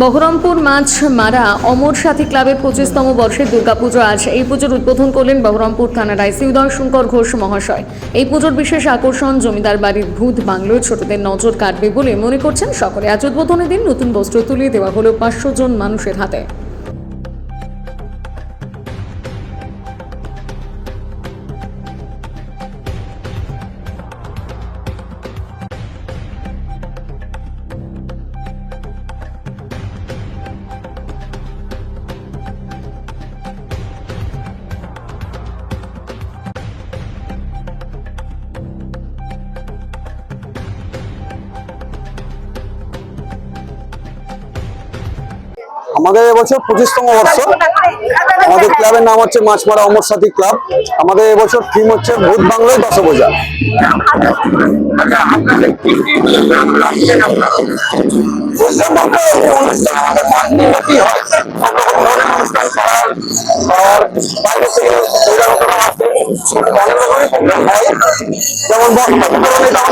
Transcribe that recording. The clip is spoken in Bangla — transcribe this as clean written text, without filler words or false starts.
বহরমপুর মাছ মারা অমর সাথী ক্লাবের 25তম বর্ষের দুর্গাপুজো আজ। এই পুজোর উদ্বোধন করলেন বহরমপুর থানার আইসি উদয় শঙ্কর ঘোষ মহাশয়। এই পুজোর বিশেষ আকর্ষণ জমিদার বাড়ির ভূত বাংলোয় ছোটদের নজর কাটবে বলে মনে করছেন সকলে। আজ উদ্বোধনের দিন নতুন বস্ত্র তুলে দেওয়া হলো 500 জন মানুষের হাতে। আমাদের এবছর 25তম বর্ষ। আমাদের ক্লাবের নাম হচ্ছে মাছমারা অমর সাথী ক্লাব। আমাদের এবছর থিম হচ্ছে ভূত বাংলায় দশভূজা। যেমন আমার নাম